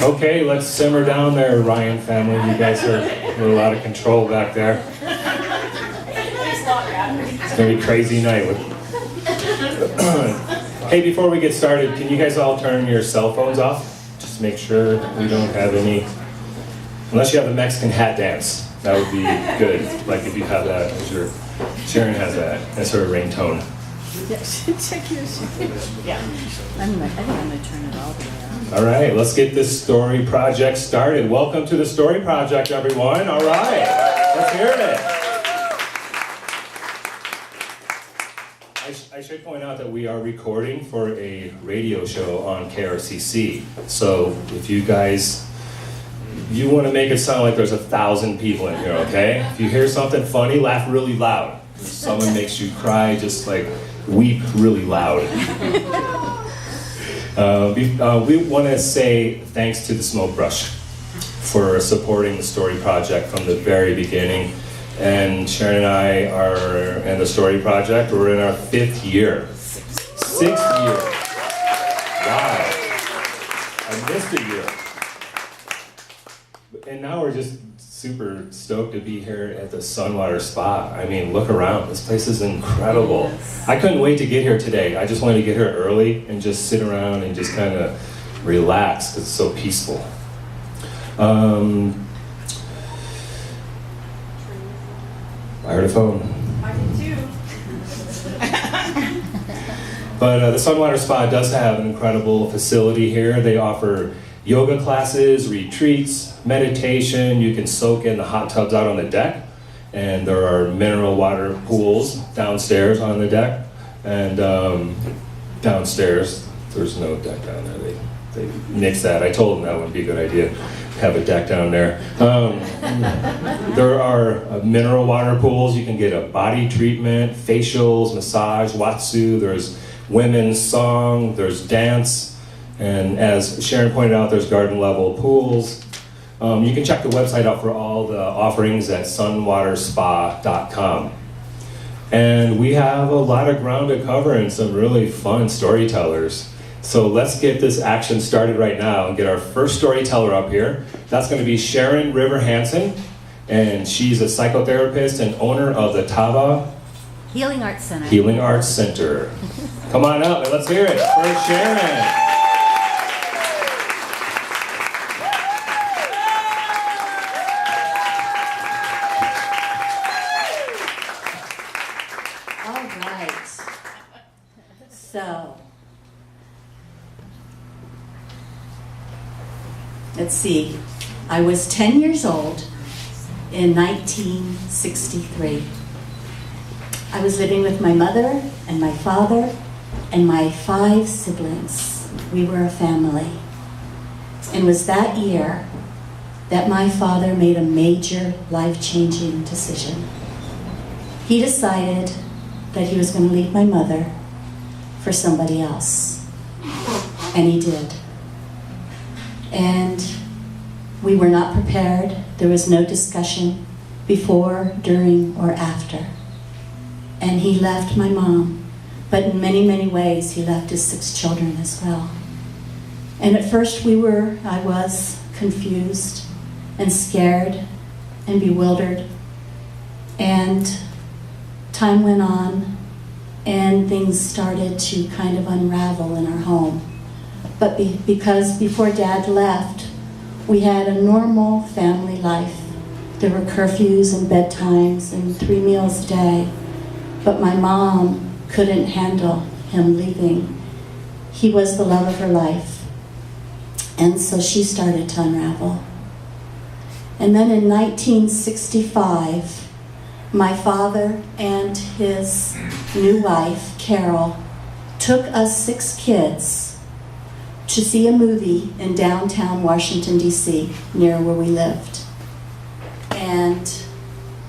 Okay, let's simmer down there, Ryan family. You guys are a lot of control back there. It's gonna be a crazy night. Hey, before we get started, can you guys all turn your cell phones off? Just make sure we don't have any, unless you have the Mexican hat dance. That would be good. Like if you have that as your, Sharon has that as her ringtone. Check yours. Yeah. I think I'm gonna turn it all the way on. All right, let's get this story project started. Welcome to the story project, everyone. All right, let's hear it. I should point out that we are recording for a radio show on KRCC. So if you guys, you want to make it sound like there's 1,000 people in here, okay? If you hear something funny, laugh really loud. If someone makes you cry, just like weep really loud. We want to say thanks to the Smoke Brush for supporting the Story Project from the very beginning. And Sharon and I are in the Story Project. We're in our 5th year. 6th year. Wow. I missed a year. And now we're just super stoked to be here at the Sunwater Spa. I mean, look around. This place is incredible. Yes. I couldn't wait to get here today. I just wanted to get here early and just sit around and just kind of relax because it's so peaceful. I heard a phone. I did too. But the Sunwater Spa does have an incredible facility here. They offer yoga classes, retreats, meditation. You can soak in the hot tubs out on the deck. And there are mineral water pools downstairs on the deck. And downstairs, there's no deck down there. They nixed that. I told them that would be a good idea, have a deck down there. There are mineral water pools. You can get a body treatment, facials, massage, watsu. There's women's song, there's dance. And as Sharon pointed out, there's garden level pools. You can check the website out for all the offerings at sunwaterspa.com. And we have a lot of ground to cover and some really fun storytellers. So let's get this action started right now and get our first storyteller up here. That's going to be Sharon River Hansen, and she's a psychotherapist and owner of the Tava Healing Arts Center. Healing Arts Center. Come on up and let's hear it for Sharon. All right. So, let's see. I was 10 years old in 1963. I was living with my mother and my father and my 5 siblings. We were a family. And it was that year that my father made a major life-changing decision. He decided that he was going to leave my mother for somebody else. And he did. And we were not prepared. There was no discussion before, during, or after. And he left my mom, but in many, many ways, he left his 6 children as well. And at first I was confused and scared and bewildered. And time went on, and things started to kind of unravel in our home. But because before Dad left, we had a normal family life. There were curfews and bedtimes and 3 meals a day. But my mom couldn't handle him leaving. He was the love of her life. And so she started to unravel. And then in 1965, my father and his new wife, Carol, took us 6 kids to see a movie in downtown Washington, D.C., near where we lived. And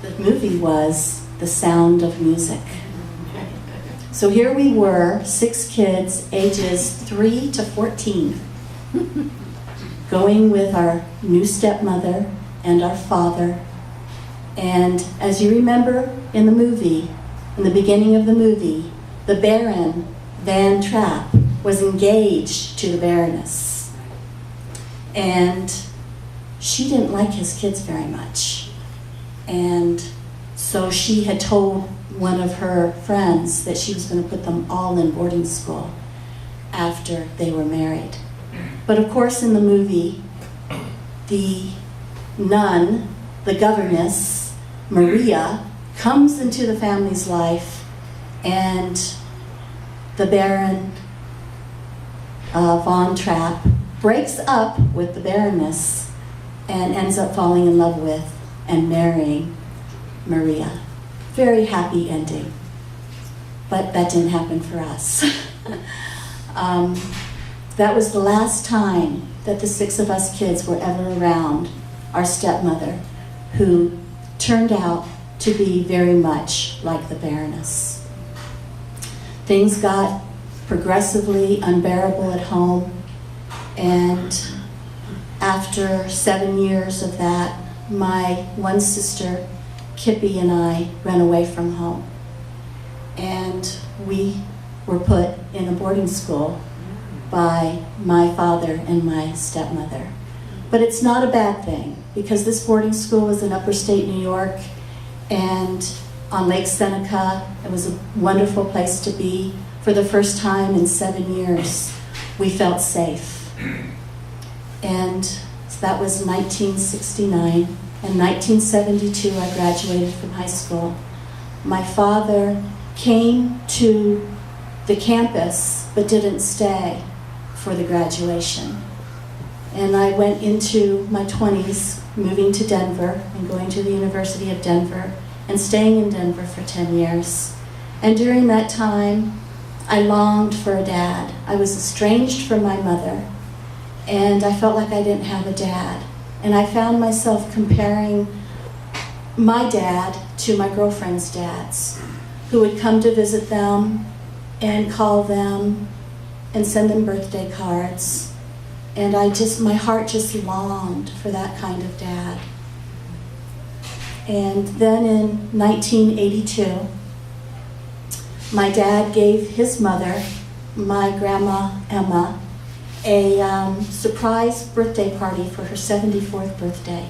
the movie was The Sound of Music. So here we were, 6 kids, ages 3 to 14, going with our new stepmother and our father. And as you remember in the movie, in the beginning of the movie, the Baron Van Trapp was engaged to the Baroness. And she didn't like his kids very much. And so she had told one of her friends that she was going to put them all in boarding school after they were married. But of course, in the movie, the nun, the governess, Maria, comes into the family's life, and the Baron von Trapp breaks up with the Baroness and ends up falling in love with and marrying Maria. Very happy ending. But that didn't happen for us. That was the last time that the 6 of us kids were ever around our stepmother, who turned out to be very much like the Baroness. Things got progressively unbearable at home, and after 7 years of that, my one sister, Kippy, and I ran away from home. And we were put in a boarding school by my father and my stepmother. But it's not a bad thing, because this boarding school was in upstate New York and on Lake Seneca. It was a wonderful place to be. For the first time in 7 years, we felt safe. And so that was 1969. In 1972, I graduated from high school. My father came to the campus, but didn't stay for the graduation. And I went into my 20s, moving to Denver and going to the University of Denver and staying in Denver for 10 years. And during that time, I longed for a dad. I was estranged from my mother, and I felt like I didn't have a dad. And I found myself comparing my dad to my girlfriend's dads, who would come to visit them and call them and send them birthday cards. And my heart just longed for that kind of dad. And then in 1982, my dad gave his mother, my grandma Emma, a surprise birthday party for her 74th birthday.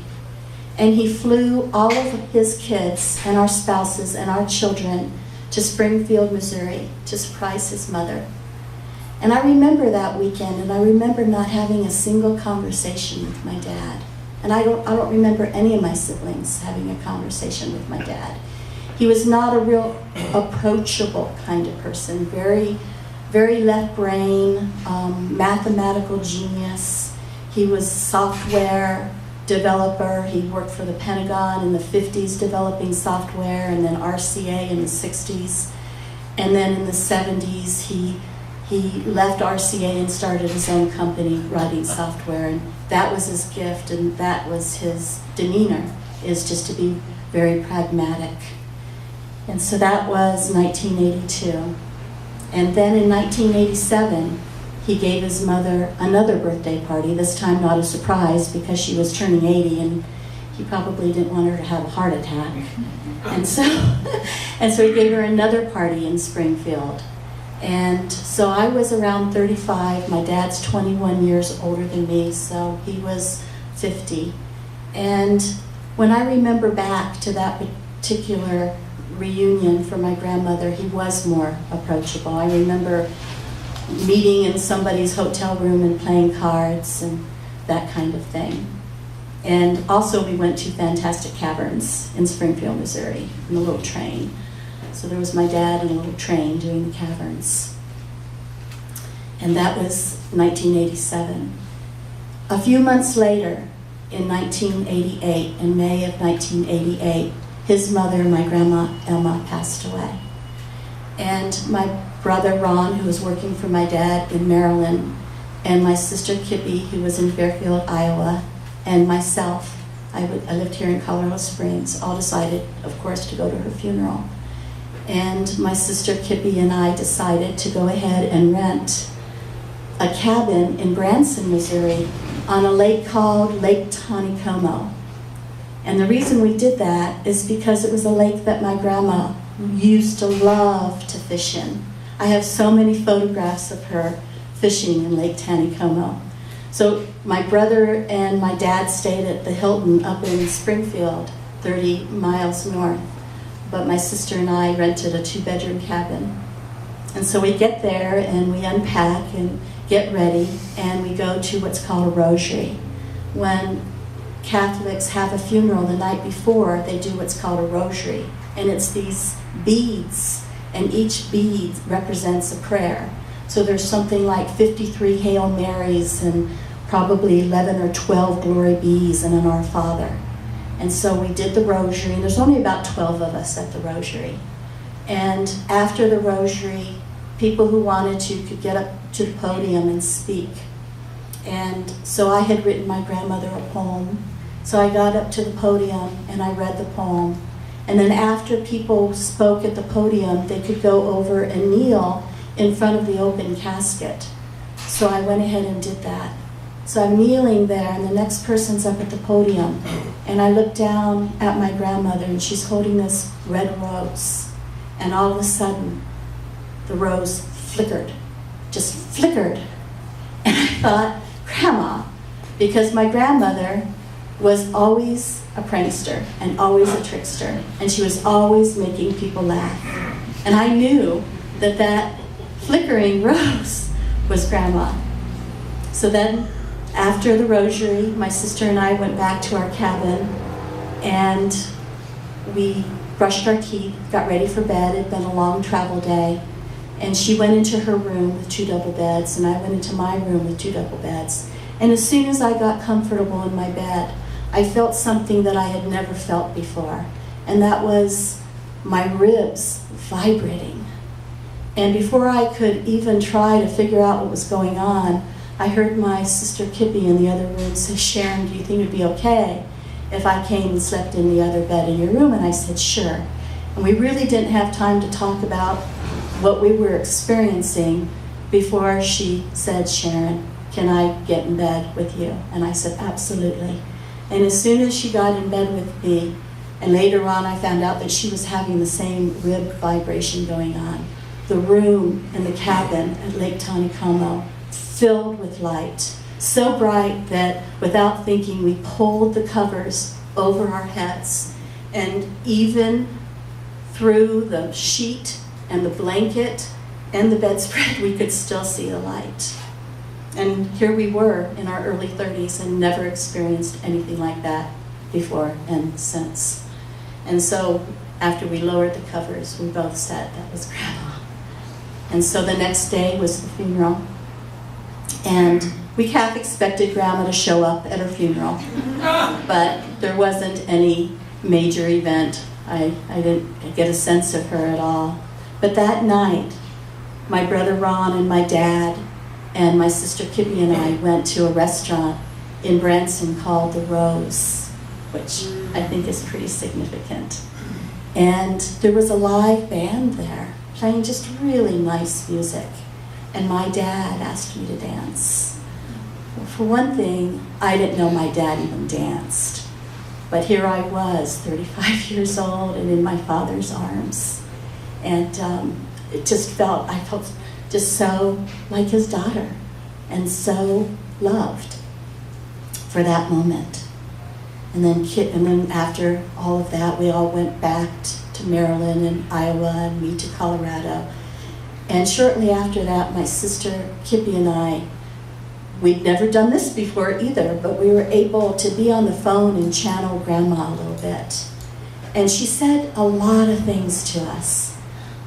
And he flew all of his kids and our spouses and our children to Springfield, Missouri to surprise his mother. And I remember that weekend, and I remember not having a single conversation with my dad. And I don't remember any of my siblings having a conversation with my dad. He was not a real approachable kind of person, very, very left brain, mathematical genius. He was software developer. He worked for the Pentagon in the 50s developing software, and then RCA in the 60s. And then in the 70s, he left RCA and started his own company writing software. And that was his gift, and that was his demeanor, is just to be very pragmatic. And so that was 1982. And then in 1987, he gave his mother another birthday party, this time not a surprise because she was turning 80 and he probably didn't want her to have a heart attack. And so he gave her another party in Springfield. And so I was around 35. My dad's 21 years older than me, so he was 50. And when I remember back to that particular reunion for my grandmother, he was more approachable. I remember meeting in somebody's hotel room and playing cards and that kind of thing. And also we went to Fantastic Caverns in Springfield, Missouri, in a little train. So there was my dad in a little train doing the caverns. And that was 1987. A few months later, in 1988, in May of 1988, his mother, my grandma Emma, passed away. And my brother Ron, who was working for my dad in Maryland, and my sister Kippy, who was in Fairfield, Iowa, and myself, I lived here in Colorado Springs, all decided, of course, to go to her funeral. And my sister Kippy and I decided to go ahead and rent a cabin in Branson, Missouri, on a lake called Lake Taneycomo. And the reason we did that is because it was a lake that my grandma used to love to fish in. I have so many photographs of her fishing in Lake Taneycomo. So my brother and my dad stayed at the Hilton up in Springfield, 30 miles north. But my sister and I rented a 2-bedroom cabin. And so we get there and we unpack and get ready and we go to what's called a rosary. When Catholics have a funeral the night before, they do what's called a rosary. And it's these beads, and each bead represents a prayer. So there's something like 53 Hail Marys and probably 11 or 12 Glory Bees and an Our Father. And so we did the rosary, and there's only about 12 of us at the rosary. And after the rosary, people who wanted to could get up to the podium and speak. And so I had written my grandmother a poem. So I got up to the podium and I read the poem. And then after people spoke at the podium, they could go over and kneel in front of the open casket. So I went ahead and did that. So I'm kneeling there and the next person's up at the podium. And I look down at my grandmother and she's holding this red rose. And all of a sudden, the rose flickered, just flickered. And I thought, Grandma, because my grandmother was always a prankster and always a trickster, and she was always making people laugh. And I knew that that flickering rose was Grandma. So then, after the rosary, my sister and I went back to our cabin, and we brushed our teeth, got ready for bed. It had been a long travel day. And she went into her room with 2 double beds, and I went into my room with 2 double beds. And as soon as I got comfortable in my bed, I felt something that I had never felt before. And that was my ribs vibrating. And before I could even try to figure out what was going on, I heard my sister Kippy in the other room say, Sharon, do you think it'd be okay if I came and slept in the other bed in your room? And I said, sure. And we really didn't have time to talk about what we were experiencing before she said, Sharon, can I get in bed with you? And I said, absolutely. And as soon as she got in bed with me, and later on I found out that she was having the same rib vibration going on, the room and the cabin at Lake Taneycomo filled with light, so bright that without thinking we pulled the covers over our heads, and even through the sheet and the blanket and the bedspread we could still see the light. And here we were in our early 30s and never experienced anything like that before and since. And so after we lowered the covers, we both said that was Grandma. And so the next day was the funeral. And we half expected Grandma to show up at her funeral, but there wasn't any major event. I didn't get a sense of her at all. But that night, my brother Ron and my dad and my sister Kippy and I went to a restaurant in Branson called The Rose, which I think is pretty significant. And there was a live band there playing just really nice music. And my dad asked me to dance. Well, for one thing, I didn't know my dad even danced. But here I was, 35 years old and in my father's arms. And I felt just so like his daughter and so loved for that moment. And then after all of that, we all went back to Maryland and Iowa and me to Colorado. And shortly after that, my sister Kippy and I, we'd never done this before either, but we were able to be on the phone and channel Grandma a little bit. And she said a lot of things to us.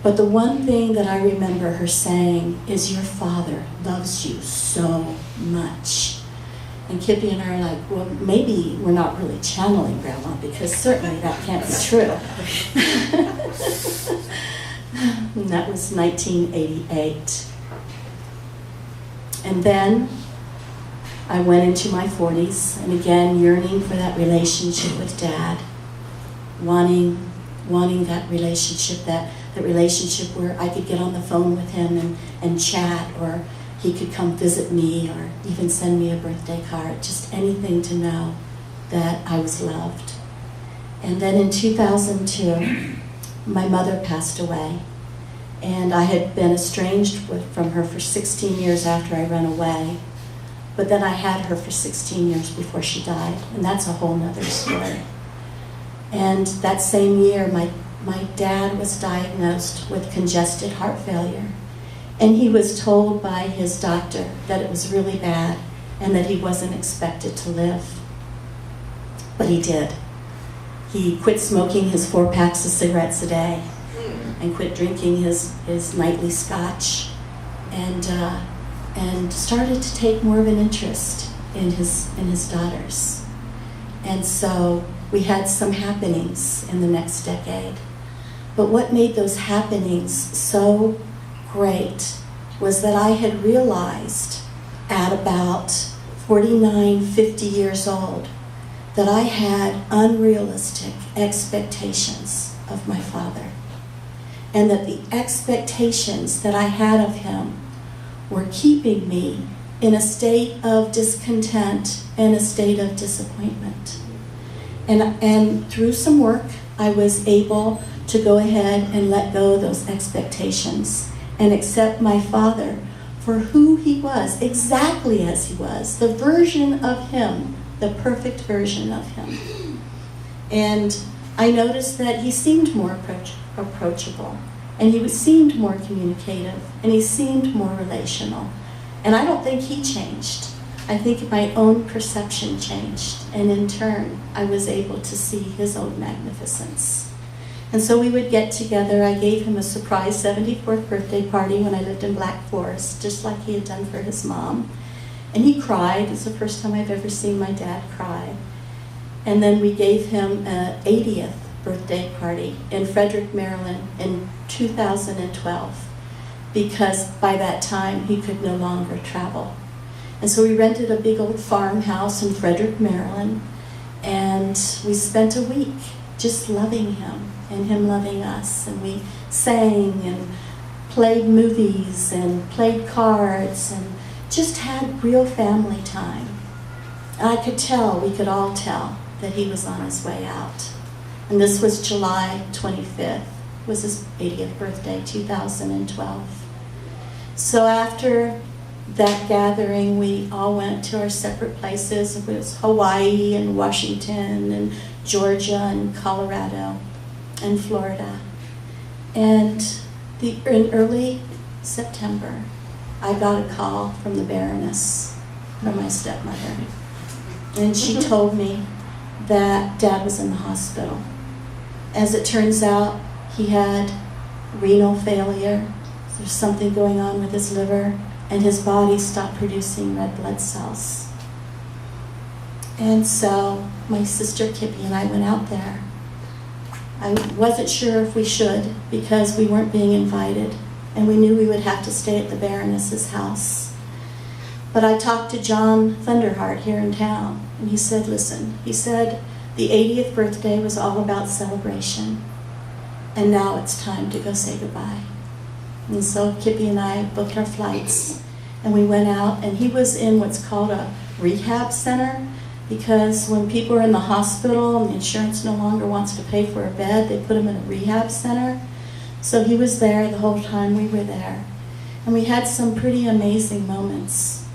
But the one thing that I remember her saying is, your father loves you so much. And Kippy and I are like, well, maybe we're not really channeling Grandma, because certainly that can't be true. And that was 1988. And then I went into my 40s, and again, yearning for that relationship with Dad, wanting that relationship, that relationship where I could get on the phone with him and chat, or he could come visit me, or even send me a birthday card, just anything to know that I was loved. And then in 2002, my mother passed away, and I had been estranged from her for 16 years after I ran away. But then I had her for 16 years before she died, and that's a whole nother story. And that same year, my dad was diagnosed with congested heart failure. And he was told by his doctor that it was really bad and that he wasn't expected to live. But he did. He quit smoking his 4 packs of cigarettes a day and quit drinking his nightly scotch and started to take more of an interest in his daughters. And so we had some happenings in the next decade. But what made those happenings so great was that I had realized at about 49, 50 years old that I had unrealistic expectations of my father, and that the expectations that I had of him were keeping me in a state of discontent and a state of disappointment. And through some work, I was able to go ahead and let go of those expectations and accept my father for who he was, exactly as he was, the version of him, the perfect version of him. And I noticed that he seemed more approachable, and he seemed more communicative, and he seemed more relational. And I don't think he changed. I think my own perception changed, and in turn, I was able to see his own magnificence. And so we would get together. I gave him a surprise 74th birthday party when I lived in Black Forest, just like he had done for his mom. And he cried. It's the first time I've ever seen my dad cry. And then we gave him an 80th birthday party in Frederick, Maryland in 2012, because by that time he could no longer travel. And so we rented a big old farmhouse in Frederick, Maryland, and we spent a week just loving him and him loving us. And we sang and played movies and played cards and just had real family time. And I could tell, we could all tell, that he was on his way out. And this was July 25th, was his 80th birthday, 2012. So after that gathering, we all went to our separate places. It was Hawaii and Washington and Georgia and Colorado and Florida. And in early September, I got a call from the Baroness, from my stepmother. And she told me that Dad was in the hospital. As it turns out, he had renal failure. There's something going on with his liver, and his body stopped producing red blood cells. And so my sister Kippy and I went out there. I wasn't sure if we should, because we weren't being invited, and we knew we would have to stay at the Baroness's house. But I talked to John Thunderheart here in town, and he said, listen, he said, the 80th birthday was all about celebration, and now it's time to go say goodbye. And so Kippy and I booked our flights, and we went out, and he was in what's called a rehab center, because when people are in the hospital and the insurance no longer wants to pay for a bed, they put him in a rehab center. So he was there the whole time we were there. And we had some pretty amazing moments.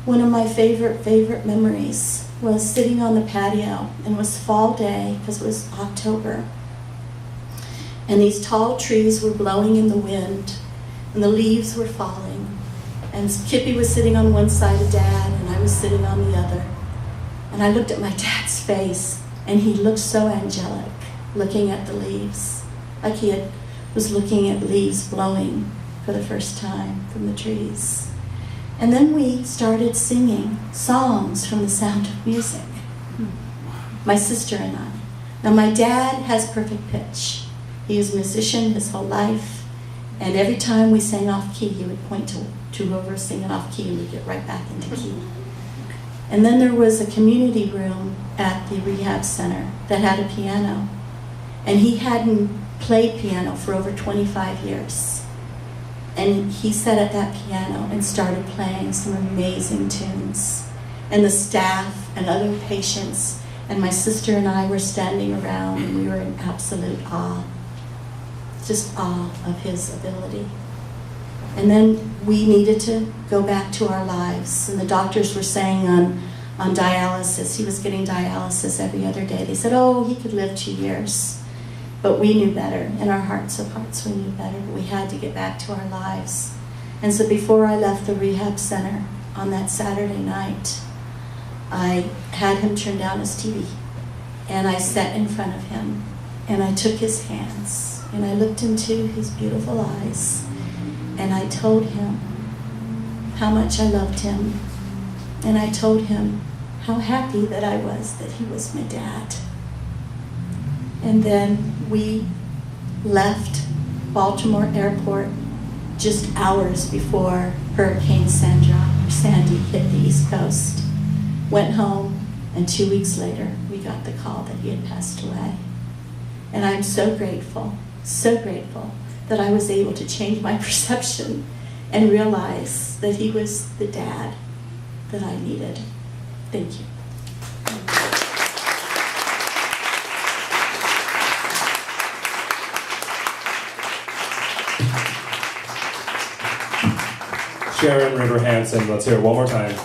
One of my favorite memories was sitting on the patio, and it was fall day because it was October. And these tall trees were blowing in the wind, and the leaves were falling. And Kippy was sitting on one side of Dad, and I was sitting on the other. And I looked at my dad's face, and he looked so angelic, looking at the leaves, like he was looking at leaves blowing for the first time from the trees. And then we started singing songs from The Sound of Music, my sister and I. Now my dad has perfect pitch. He was a musician his whole life, and every time we sang off key, he would point to whoever singing off key, and we'd get right back into key. And then there was a community room at the rehab center that had a piano. And he hadn't played piano for over 25 years. And he sat at that piano and started playing some amazing tunes. And the staff and other patients and my sister and I were standing around, and we were in absolute awe. Just awe of his ability. And then we needed to go back to our lives. And the doctors were saying on dialysis, he was getting dialysis every other day. They said, oh, he could live 2 years. But we knew better. In our hearts of hearts, we knew better. We had to get back to our lives. And so before I left the rehab center on that Saturday night, I had him turn down his TV. And I sat in front of him. And I took his hands. And I looked into his beautiful eyes. And I told him how much I loved him. And I told him how happy that I was that he was my dad. And then we left Baltimore Airport just hours before Hurricane Sandy hit the East Coast. Went home, and 2 weeks later, we got the call that he had passed away. And I'm so grateful that I was able to change my perception and realize that he was the dad that I needed. Thank you. Sharon River Hansen, let's hear it one more time.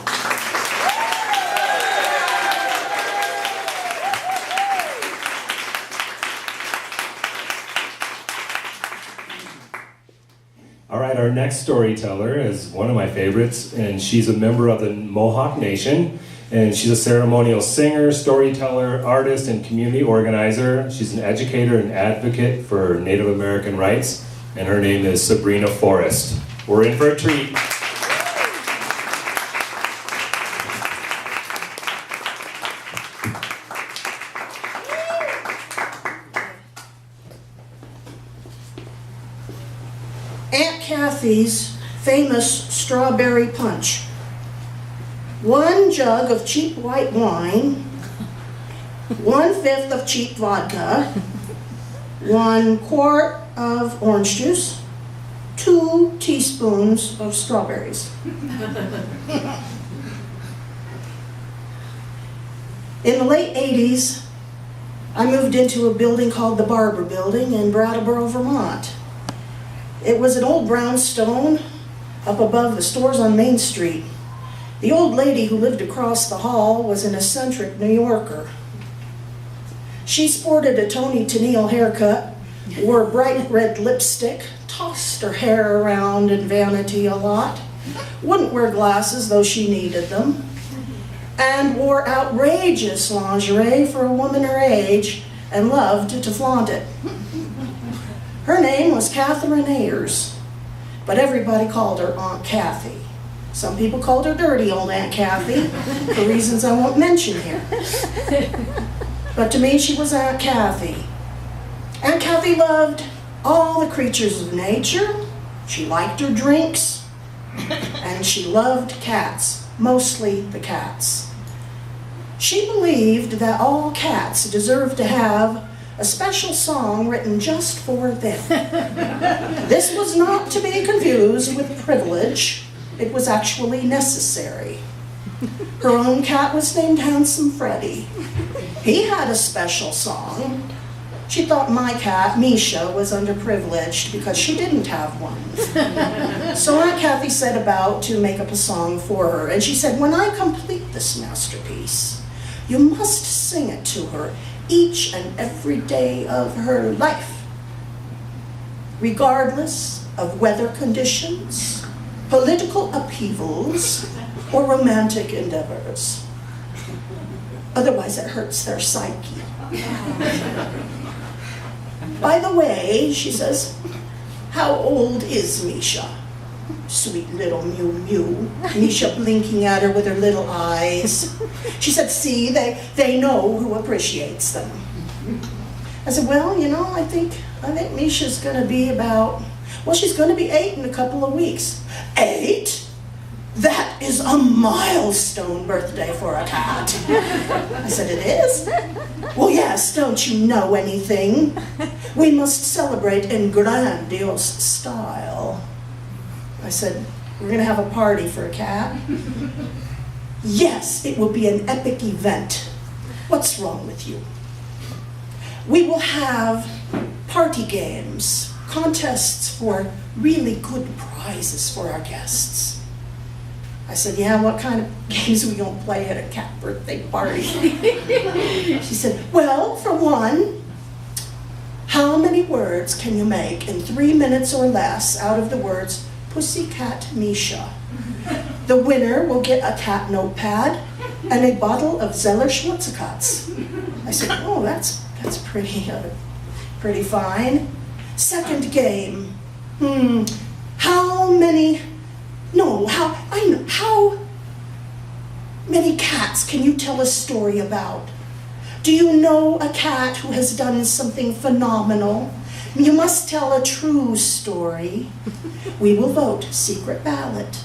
All right, our next storyteller is one of my favorites, and she's a member of the Mohawk Nation, and she's a ceremonial singer, storyteller, artist, and community organizer. She's an educator and advocate for Native American rights, and her name is Sabrina Forrest. We're in for a treat. Aunt Kathy's famous strawberry punch. 1 jug of cheap white wine, 1/5 of cheap vodka, 1 quart of orange juice, 2 teaspoons of strawberries. In the late 80s, I moved into a building called the Barber Building in Brattleboro, Vermont. It was an old brownstone up above the stores on Main Street. The old lady who lived across the hall was an eccentric New Yorker. She sported a Tony Tennille haircut, wore bright red lipstick, tossed her hair around in vanity a lot, wouldn't wear glasses though she needed them, and wore outrageous lingerie for a woman her age and loved to flaunt it. Her name was Catherine Ayers, but everybody called her Aunt Kathy. Some people called her dirty old Aunt Kathy for reasons I won't mention here. But to me, she was Aunt Kathy. Aunt Kathy loved all the creatures of nature. She liked her drinks, and she loved cats, mostly the cats. She believed that all cats deserved to have a special song written just for them. This was not to be confused with privilege. It was actually necessary. Her own cat was named Handsome Freddie. He had a special song. She thought my cat, Misha, was underprivileged because she didn't have one. So Aunt Kathy set about to make up a song for her, and she said, when I complete this masterpiece, you must sing it to her each and every day of her life, regardless of weather conditions, political upheavals, or romantic endeavors. Otherwise, it hurts their psyche. By the way, she says, how old is Misha? Sweet little Mew Mew. Misha blinking at her with her little eyes. She said, see, they know who appreciates them. I said, well, you know, I think Misha's gonna be about, well, she's gonna be 8 in a couple of weeks. 8? That is a milestone birthday for a cat. I said, it is? Well, yes, don't you know anything? We must celebrate in grandiose style. I said, we're gonna have a party for a cat? Yes, it will be an epic event. What's wrong with you? We will have party games, contests for really good prizes for our guests. I said, yeah, what kind of games are we gonna play at a cat birthday party? She said, well, for one, how many words can you make in 3 minutes or less out of the words Pussycat Misha? The winner will get a cat notepad and a bottle of Zeller Schwarzkopf. I said, oh, that's pretty fine. Second game. How many cats can you tell a story about? Do you know a cat who has done something phenomenal? You must tell a true story. We will vote secret ballot.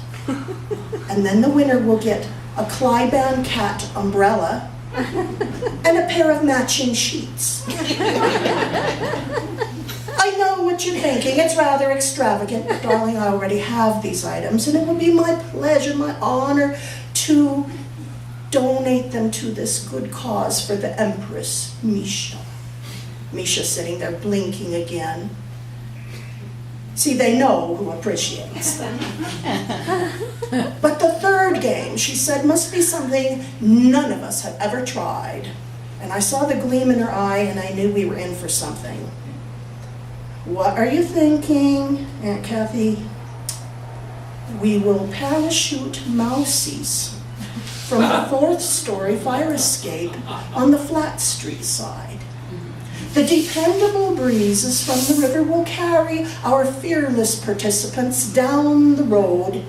And then the winner will get a Clyban cat umbrella and a pair of matching sheets. I know what you're thinking. It's rather extravagant, but darling, I already have these items, and it would be my pleasure, my honor, to donate them to this good cause for the Empress, Misha. Misha sitting there blinking again. See, they know who appreciates them. But the third game, she said, must be something none of us have ever tried. And I saw the gleam in her eye, and I knew we were in for something. What are you thinking, Aunt Kathy? We will parachute mousies from the 4th story fire escape on the Flat Street side. The dependable breezes from the river will carry our fearless participants down the road.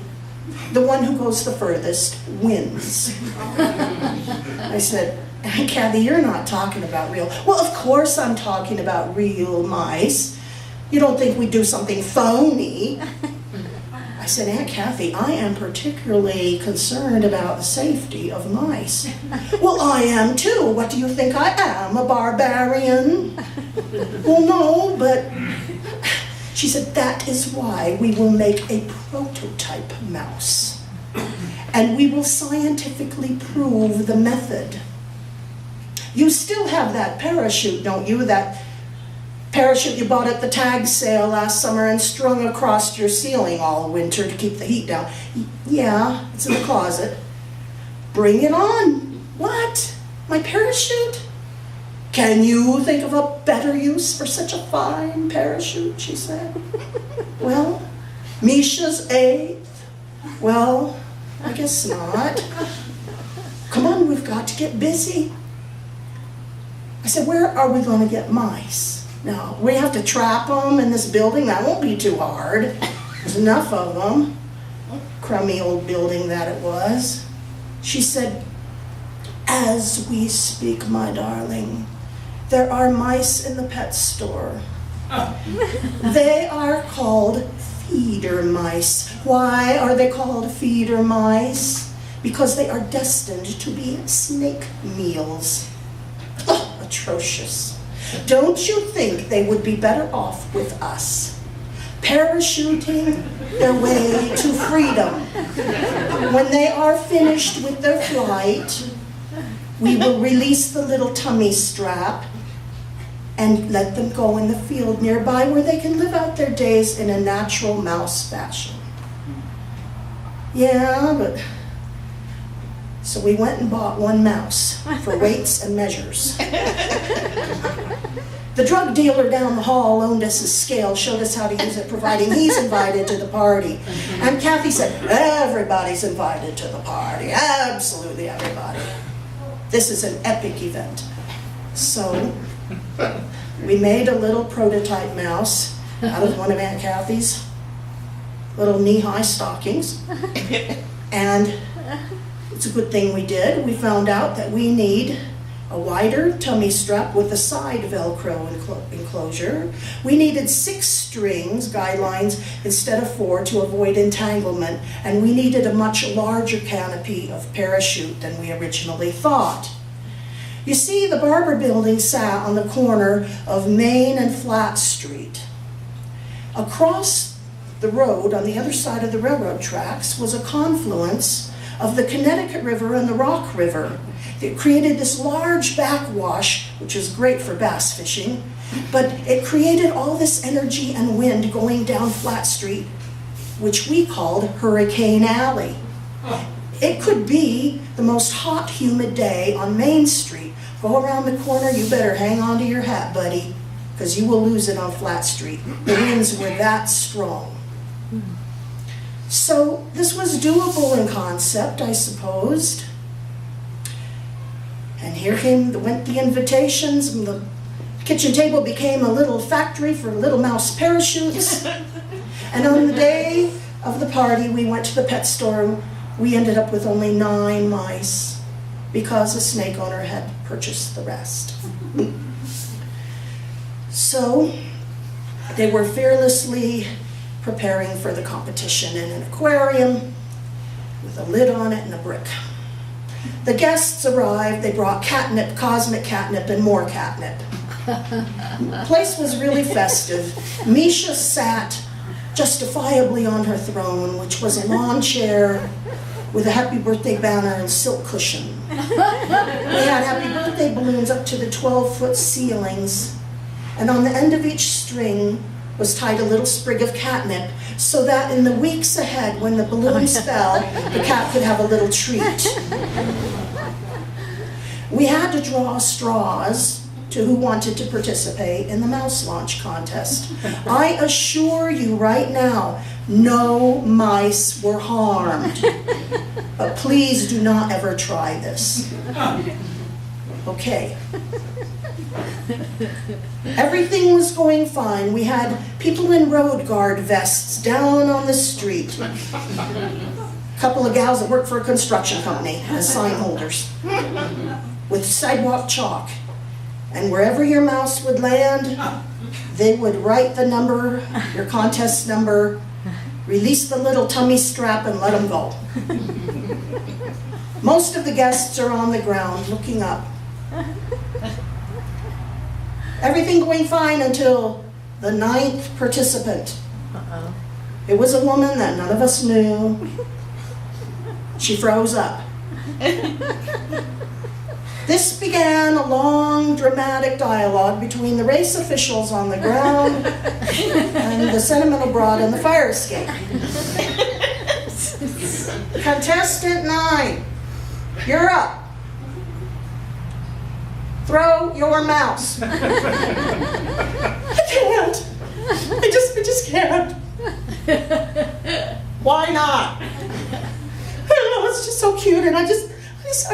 The one who goes the furthest wins. I said, Aunt Kathy, you're not talking about real. Well, of course I'm talking about real mice. You don't think we do something phony? I said, Aunt Kathy, I am particularly concerned about the safety of mice. Well, I am too. What do you think I am, a barbarian? Well, no, but she said, that is why we will make a prototype mouse. And we will scientifically prove the method. You still have that parachute, don't you? That parachute you bought at the tag sale last summer and strung across your ceiling all winter to keep the heat down. Yeah, it's in the closet. Bring it on. What? My parachute? Can you think of a better use for such a fine parachute, she said. Well, Misha's 8th? Well, I guess not. Come on, we've got to get busy. I said, where are we going to get mice? Now, we have to trap them in this building. That won't be too hard. There's enough of them. Crummy old building that it was. She said, as we speak, my darling, there are mice in the pet store. They are called feeder mice. Why are they called feeder mice? Because they are destined to be snake meals. Oh, atrocious. Don't you think they would be better off with us, parachuting their way to freedom? When they are finished with their flight, we will release the little tummy strap and let them go in the field nearby where they can live out their days in a natural mouse fashion. Yeah, but... So we went and bought one mouse for weights and measures. The drug dealer down the hall loaned us his scale, showed us how to use it, providing he's invited to the party. And Kathy said, everybody's invited to the party, absolutely everybody. This is an epic event. So we made a little prototype mouse out of one of Aunt Kathy's little knee-high stockings. And it's a good thing we did. We found out that we need a wider tummy strap with a side Velcro enclosure. We needed 6 strings, guidelines, instead of 4 to avoid entanglement. And we needed a much larger canopy of parachute than we originally thought. You see, the Barber building sat on the corner of Main and Flat Street. Across the road, on the other side of the railroad tracks, was a confluence of the Connecticut River and the Rock River. It created this large backwash, which is great for bass fishing, but it created all this energy and wind going down Flat Street, which we called Hurricane Alley. It could be the most hot, humid day on Main Street. Go around the corner, you better hang on to your hat, buddy, because you will lose it on Flat Street. The winds were that strong. So this was doable in concept, I supposed. And here went the invitations, and the kitchen table became a little factory for little mouse parachutes. And on the day of the party, we went to the pet store. We ended up with only 9 mice because a snake owner had purchased the rest. So they were fearlessly preparing for the competition in an aquarium with a lid on it and a brick. The guests arrived. They brought catnip, cosmic catnip, and more catnip. The place was really festive. Misha sat justifiably on her throne, which was a lawn chair with a happy birthday banner and silk cushion. We had happy birthday balloons up to the 12-foot ceilings, and on the end of each string was tied a little sprig of catnip, so that in the weeks ahead, when the balloons fell, the cat could have a little treat. We had to draw straws to who wanted to participate in the mouse launch contest. I assure you right now, no mice were harmed. But please do not ever try this. Okay. Everything was going fine. We had people in road guard vests down on the street. A couple of gals that worked for a construction company as sign holders with sidewalk chalk. And wherever your mouse would land, they would write the number, your contest number, release the little tummy strap, and let them go. Most of the guests are on the ground looking up. Everything going fine until the 9th participant. It was a woman that none of us knew. She froze up. This began a long, dramatic dialogue between the race officials on the ground and the sentimental broad in the fire escape. Contestant 9, you're up. Throw your mouse. I can't. I just can't. Why not? I don't know, it's just so cute, and I've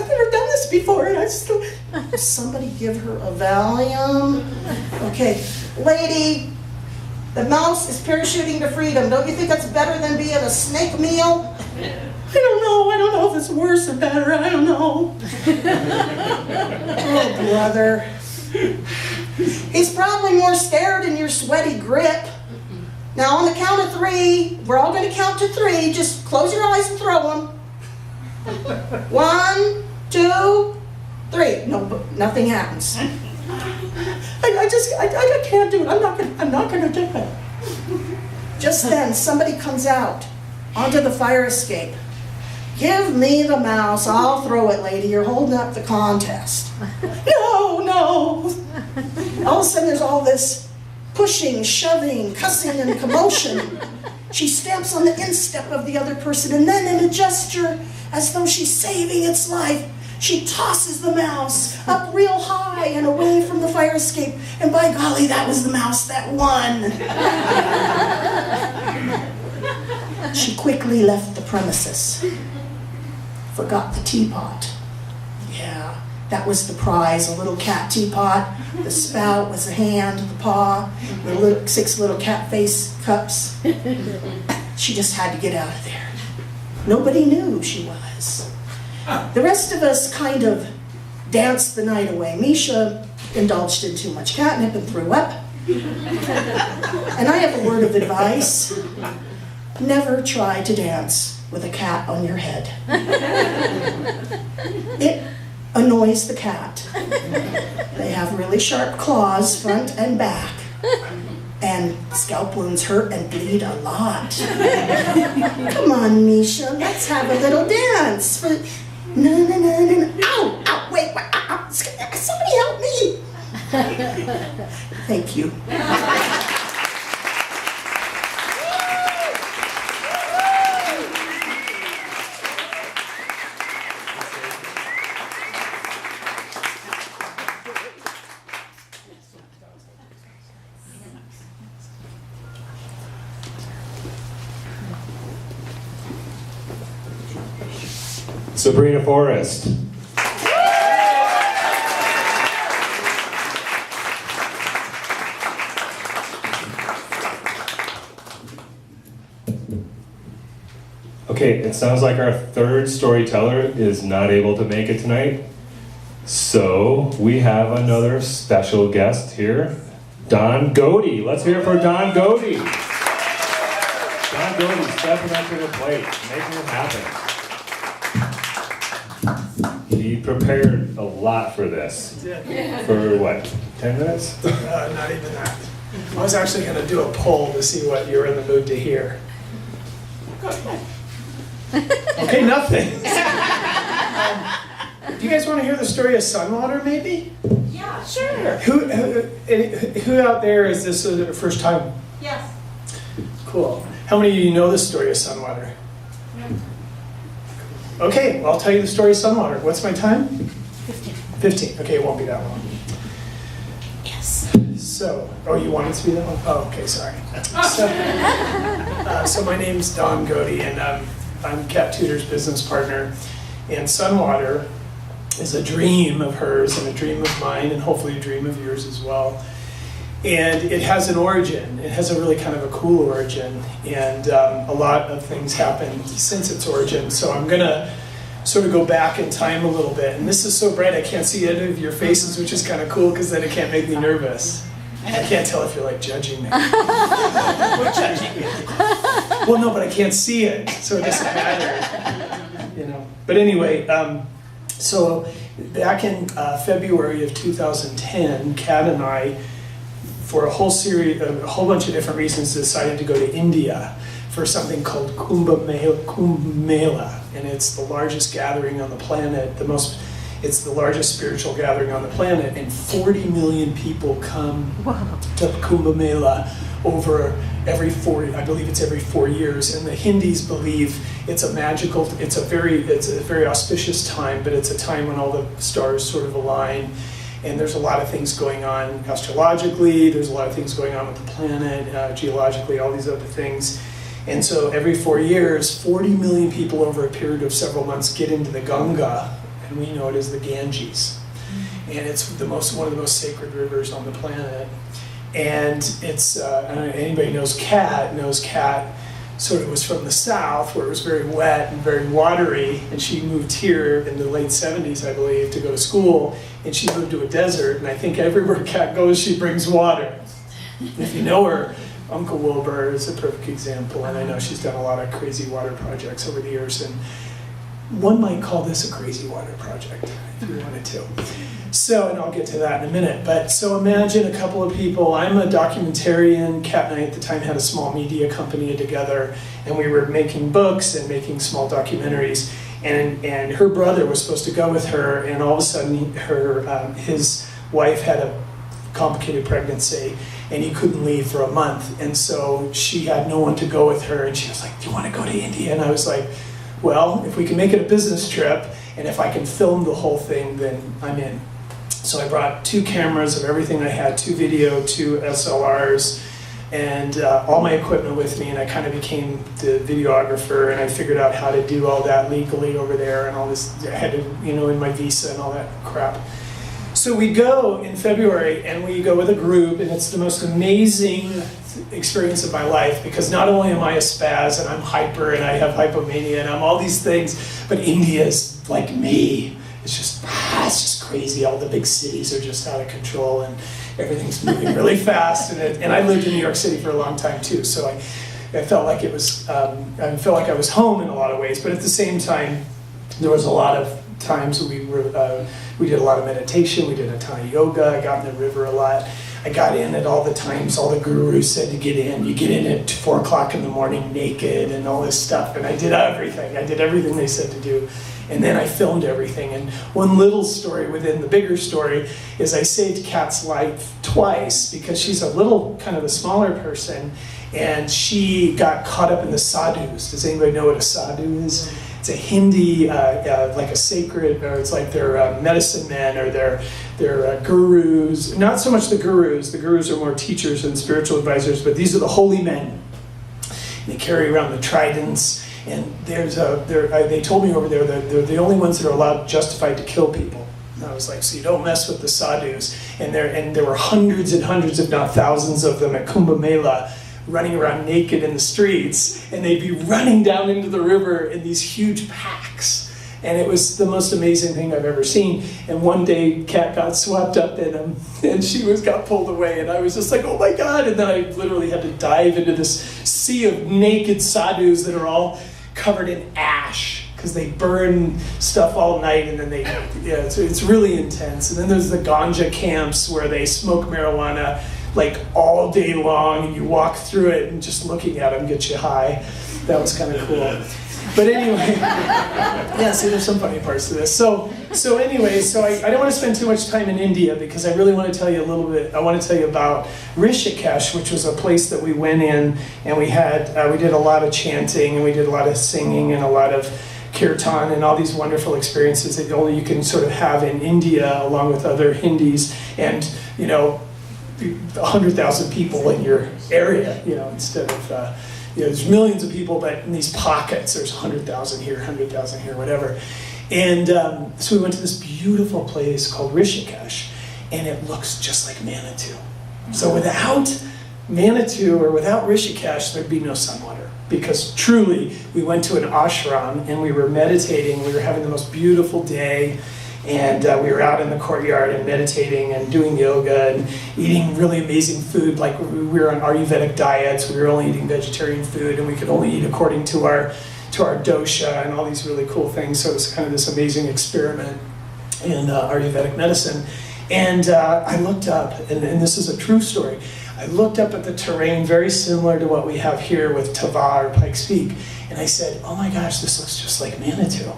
never done this before, and somebody give her a Valium. Okay, lady, the mouse is parachuting to freedom. Don't you think that's better than being a snake meal? I don't know if it's worse or better, I don't know. Oh, brother. He's probably more scared in your sweaty grip. Now, on the count of 3, we're all going to count to 3. Just close your eyes and throw them. 1, 2, 3. No, but nothing happens. I can't do it. I'm not gonna do it. Just then, somebody comes out onto the fire escape. Give me the mouse. I'll throw it, lady. You're holding up the contest. No. All of a sudden, there's all this pushing, shoving, cussing, and commotion. She stamps on the instep of the other person, and then in a gesture, as though she's saving its life, she tosses the mouse up real high and away from the fire escape. And by golly, that was the mouse that won. She quickly left the premises. Forgot the teapot. Yeah, that was the prize, a little cat teapot. The spout was the hand, the paw, the 6 little cat face cups. She just had to get out of there. Nobody knew who she was. The rest of us kind of danced the night away. Misha indulged in too much catnip and threw up. And I have a word of advice. Never try to dance with a cat on your head. It annoys the cat. They have really sharp claws, front and back. And scalp wounds hurt and bleed a lot. Come on, Misha, let's have a little dance. No, no, no, no, no. Ow, ow, wait, wait, ow, ow. Somebody help me. Thank you. Sabrina Forrest. Okay, it sounds like our third storyteller is not able to make it tonight. So we have another special guest here, Don Godey. Let's hear it for Don Godey. Don Godey stepping up to the plate, making it happen. He prepared a lot for this. For what, 10 minutes? Not even that. I was actually going to do a poll to see what you're in the mood to hear. Okay, nothing. Do you guys want to hear the story of Sunwater, maybe? Yeah, sure. Who out there is this the first time? Yes. Cool. How many of you know the story of Sunwater? Okay, well, I'll tell you the story of Sunwater. What's my time? 15. 15. Okay, it won't be that long. Yes. So, oh, you want it to be that long? Oh, okay, sorry. So my name's Don Godey, and I'm Kat Tudor's business partner. And Sunwater is a dream of hers and a dream of mine, and hopefully a dream of yours as well. And it has an origin. It has a really kind of a cool origin, and a lot of things happened since its origin. So I'm gonna sort of go back in time a little bit. And this is so bright I can't see any of your faces, which is kind of cool because then it can't make me nervous. I can't tell if you're like judging me. We're judging you. Well, no, but I can't see it, so it doesn't matter. You know. But anyway, so back in February of 2010, Kat and I, for a whole bunch of different reasons, decided to go to India for something called Kumbh Mela, and it's the largest gathering on the planet. It's the largest spiritual gathering on the planet, and 40 million people come to Kumbh Mela over every 4 years. And the Hindus believe it's a very auspicious time, but it's a time when all the stars sort of align. And there's a lot of things going on astrologically, there's a lot of things going on with the planet, geologically, all these other things. And so every 4 years, 40 million people over a period of several months get into the Ganga, and we know it as the Ganges. And it's one of the most sacred rivers on the planet. And it's, I don't know, anybody knows Kat sort of was from the south where it was very wet and very watery, and she moved here in the late 70s, I believe, to go to school, and she moved to a desert, and I think everywhere Kat goes, she brings water. If you know her, Uncle Wilbur is a perfect example, and I know she's done a lot of crazy water projects over the years, and one might call this a crazy water project, if you wanted to. So, and I'll get to that in a minute, but so imagine a couple of people. I'm a documentarian. Kat and I at the time had a small media company together, and we were making books and making small documentaries, and her brother was supposed to go with her, and all of a sudden his wife had a complicated pregnancy, and he couldn't leave for a month, and so she had no one to go with her, and she was like, do you want to go to India? And I was like, well, if we can make it a business trip, and if I can film the whole thing, then I'm in. So I brought 2 cameras of everything I had, 2 video, 2 SLRs, and all my equipment with me, and I kind of became the videographer, and I figured out how to do all that legally over there, and all this, I had to, in my visa and all that crap. So we go in February, and we go with a group, and it's the most amazing experience of my life, because not only am I a spaz, and I'm hyper, and I have hypomania, and I'm all these things, but India is like me. It's just crazy. All the big cities are just out of control, and everything's moving really fast. And I lived in New York City for a long time too, so I felt like I felt like I was home in a lot of ways. But at the same time, there was a lot of times we did a lot of meditation. We did a ton of yoga. I got in the river a lot. I got in at all the times all the gurus said to get in. You get in at 4 o'clock in the morning naked and all this stuff. And I did everything. I did everything they said to do. And then I filmed everything. And one little story within the bigger story is I saved Kat's life twice because she's a little, kind of a smaller person. And she got caught up in the sadhus. Does anybody know what a sadhu is? It's a Hindi, like a sacred, or it's like their medicine men or their gurus. Not so much the gurus are more teachers and spiritual advisors, but these are the holy men. They carry around the tridents, and they told me over there that they're the only ones that are allowed, justified to kill people. And I was like, so you don't mess with the sadhus. And there were hundreds and hundreds, if not thousands of them at Kumbh Mela, running around naked in the streets, and they'd be running down into the river in these huge packs. And it was the most amazing thing I've ever seen. And one day, Kat got swept up in them, and she got pulled away, and I was just like, oh my God. And then I literally had to dive into this sea of naked sadhus that are all covered in ash, because they burn stuff all night, and then it's really intense. And then there's the ganja camps where they smoke marijuana like all day long, and you walk through it, and just looking at them gets you high. That was kind of cool. But anyway, yeah, see, there's some funny parts to this. So anyway, I don't want to spend too much time in India because I really want to tell you a little bit. I want to tell you about Rishikesh, which was a place that we went in, and we did a lot of chanting, and we did a lot of singing, and a lot of kirtan, and all these wonderful experiences that only you can sort of have in India, along with other Hindis, and 100,000 people in your area, instead of, there's millions of people, but in these pockets, there's 100,000 here, 100,000 here, whatever. And so we went to this beautiful place called Rishikesh, and it looks just like Manitou. So without Manitou or without Rishikesh, there'd be no Sunwater. Because truly, we went to an ashram, and we were meditating, we were having the most beautiful day, and we were out in the courtyard and meditating and doing yoga and eating really amazing food. Like we were on Ayurvedic diets, we were only eating vegetarian food, and we could only eat according to our dosha and all these really cool things. So it was kind of this amazing experiment in Ayurvedic medicine. And I looked up, and this is a true story, I looked up at the terrain very similar to what we have here with Tava or Pikes Peak, and I said, oh my gosh, this looks just like Manitou.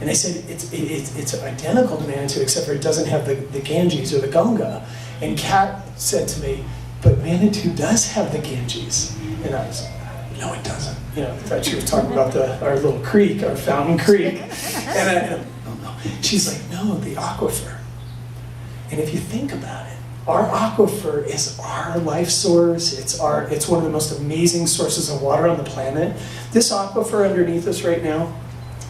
And they said, it's identical to Manitou, except for it doesn't have the Ganges or the Ganga. And Kat said to me, but Manitou does have the Ganges. And I was like, no, it doesn't. I thought she was talking about our little creek, our fountain creek. And she's like, no, the aquifer. And if you think about it, our aquifer is our life source. It's one of the most amazing sources of water on the planet. This aquifer underneath us right now,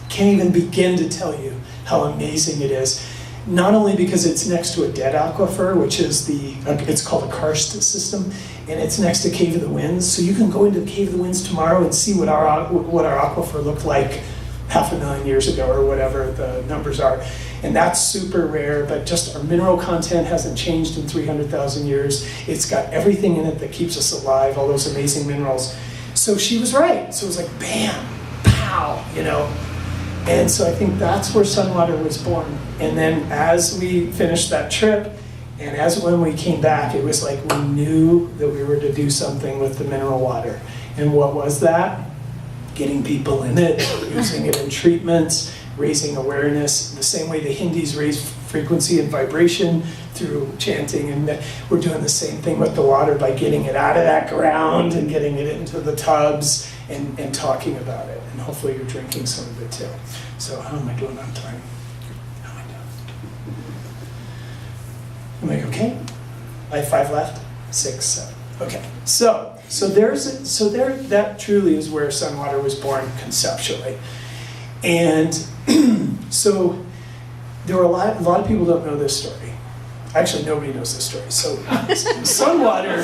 can't even begin to tell you how amazing it is. Not only because it's next to a dead aquifer, which is it's called a karst system, and it's next to Cave of the Winds. So you can go into Cave of the Winds tomorrow and see what our aquifer looked like 500,000 years ago, or whatever the numbers are. And that's super rare, but just our mineral content hasn't changed in 300,000 years. It's got everything in it that keeps us alive, all those amazing minerals. So she was right. So it was like, bam, pow, And so I think that's where Sunwater was born. And then as we finished that trip, and when we came back, it was like we knew that we were to do something with the mineral water. And what was that? Getting people in it, using it in treatments, raising awareness, the same way the Hindis raise frequency and vibration through chanting, and we're doing the same thing with the water by getting it out of that ground and getting it into the tubs and talking about it. And hopefully you're drinking some of it too. So how am I doing on time? How am I doing? Am I okay? I have 5 left? 6, 7. Okay. So that truly is where Sunwater was born conceptually. And so there were a lot of people don't know this story. Actually, nobody knows this story. So Sunwater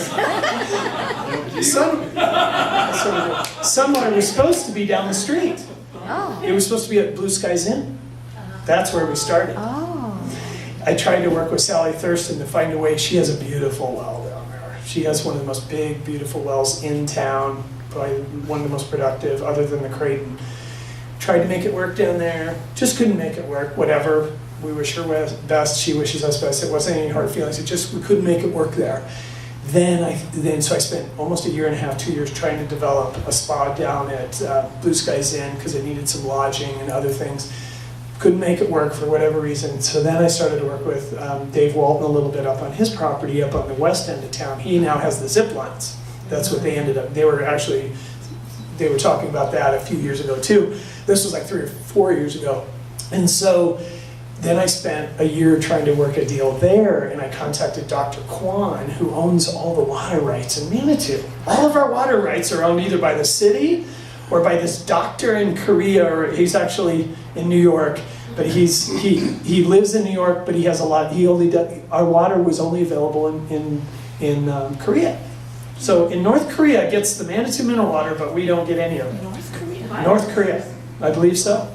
was supposed to be down the street. Oh. It was supposed to be at Blue Skies Inn. That's where we started. Oh. I tried to work with Sally Thurston to find a way. She has a beautiful well down there. She has one of the most big, beautiful wells in town, probably one of the most productive, other than the Creighton. Tried to make it work down there, just couldn't make it work, whatever. We wish her best, she wishes us best. It wasn't any hard feelings, we couldn't make it work there. So I spent almost a year and a half, 2 years trying to develop a spa down at Blue Skies Inn because it needed some lodging and other things. Couldn't make it work for whatever reason. So then I started to work with Dave Walton a little bit up on his property up on the west end of town. He now has the zip lines. That's what they ended up, they were talking about that a few years ago too. This was like 3 or 4 years ago. And so then I spent a year trying to work a deal there, and I contacted Dr. Kwan, who owns all the water rights in Manitou. All of our water rights are owned either by the city or by this doctor in Korea, or he's actually in New York, but he lives in New York, but he has a lot, our water was only available in Korea. So in North Korea gets the Manitou mineral water, but we don't get any of it. North Korea. North Korea, I believe so.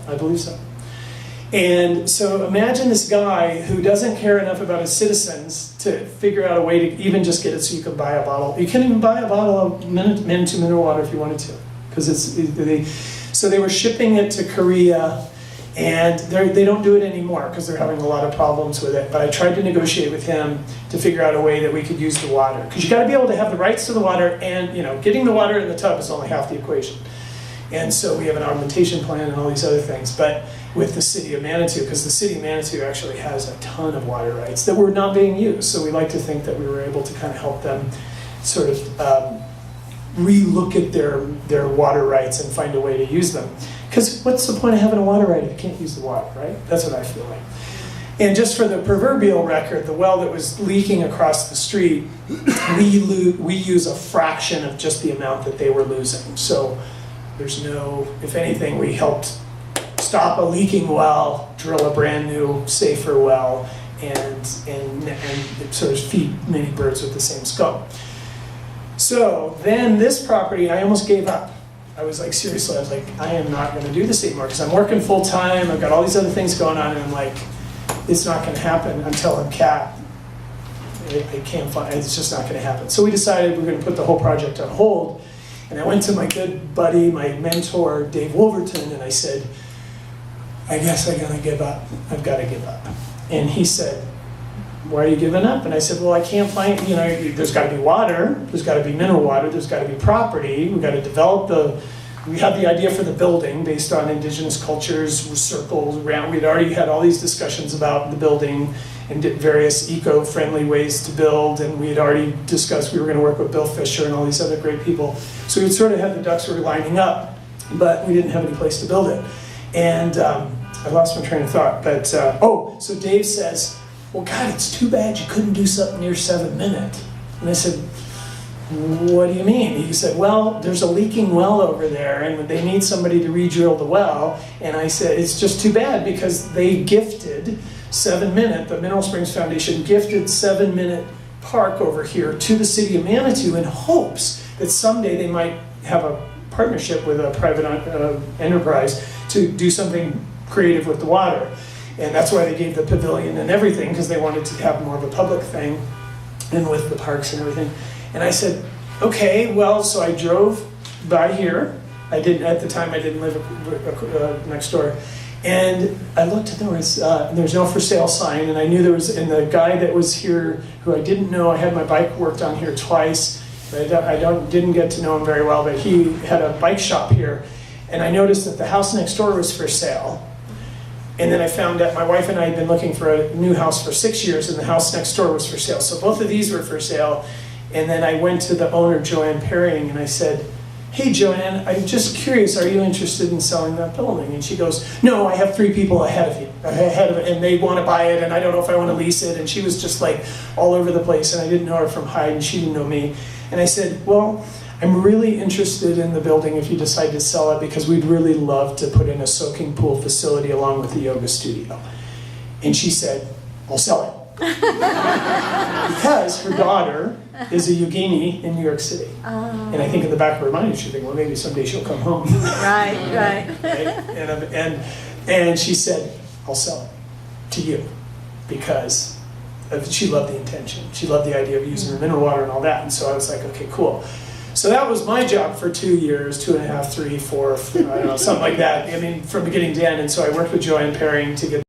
And so imagine this guy who doesn't care enough about his citizens to figure out a way to even just get it so you can buy a bottle. You can't even buy a bottle of Manitou mineral water if you wanted to, because so they were shipping it to Korea, and they don't do it anymore because they're having a lot of problems with it. But I tried to negotiate with him to figure out a way that we could use the water, because you got to be able to have the rights to the water, and getting the water in the tub is only half the equation. And so we have an augmentation plan and all these other things, but with the city of Manitou, because the city of Manitou actually has a ton of water rights that were not being used. So we like to think that we were able to kind of help them sort of re-look at their water rights and find a way to use them. Because what's the point of having a water right if you can't use the water, right? That's what I feel like. And just for the proverbial record, the well that was leaking across the street, we use a fraction of just the amount that they were losing. So there's no, if anything, we helped stop a leaking well, drill a brand new, safer well, and sort of feed many birds with the same scope. So then this property, I almost gave up. I was like, seriously, I was like, I am not going to do this anymore because I'm working full time. I've got all these other things going on, and I'm like, it's not going to happen until I'm capped. I can't find, it's just not going to happen. So we decided we're going to put the whole project on hold. And I went to my good buddy, my mentor, Dave Wolverton, and I said, I guess I'm gonna give up. I've got to give up. And he said, why are you giving up? And I said, well, I can't find, there's got to be water, there's got to be mineral water, there's got to be property, we've got to develop we had the idea for the building based on indigenous cultures, with circles around. We'd already had all these discussions about the building and various eco-friendly ways to build, and we had already discussed we were going to work with Bill Fisher and all these other great people. So we sort of had the ducks were lining up, but we didn't have any place to build it. And I lost my train of thought, but so Dave says, well, God, it's too bad you couldn't do something near 7 Minute. And I said, what do you mean? He said, well, there's a leaking well over there and they need somebody to re-drill the well. And I said, it's just too bad because they gifted 7 Minute, the Mineral Springs Foundation gifted 7 Minute Park over here to the city of Manitou in hopes that someday they might have a partnership with a private enterprise to do something creative with the water. And that's why they gave the pavilion and everything, because they wanted to have more of a public thing and with the parks and everything. And I said, okay, well, so I drove by here. At the time I didn't live next door. And I looked and there's no for sale sign, and I knew there was, and the guy that was here, who I didn't know, I had my bike worked on here twice, but didn't get to know him very well, but he had a bike shop here. And I noticed that the house next door was for sale. And then I found out my wife and I had been looking for a new house for 6 years, and the house next door was for sale. So both of these were for sale. And then I went to the owner, Joanne Perrying, and I said, hey, Joanne, I'm just curious, are you interested in selling that building? And she goes, no, I have 3 people ahead of it, and they want to buy it, and I don't know if I want to lease it. And she was just like all over the place, and I didn't know her from Hyde, and she didn't know me. And I said, well, I'm really interested in the building if you decide to sell it, because we'd really love to put in a soaking pool facility along with the yoga studio. And she said, I'll sell it. Because her daughter is a yogini in New York City. And I think in the back of her mind, she'd think, well, maybe someday she'll come home. Right. Right? And she said, I'll sell it to you, because she loved the intention. She loved the idea of using the mineral water and all that. And so I was like, okay, cool. So that was my job for 2 years, 2.5, 3, 4, I don't know, something like that. I mean, from beginning to end. And so I worked with Joanne Perrying to get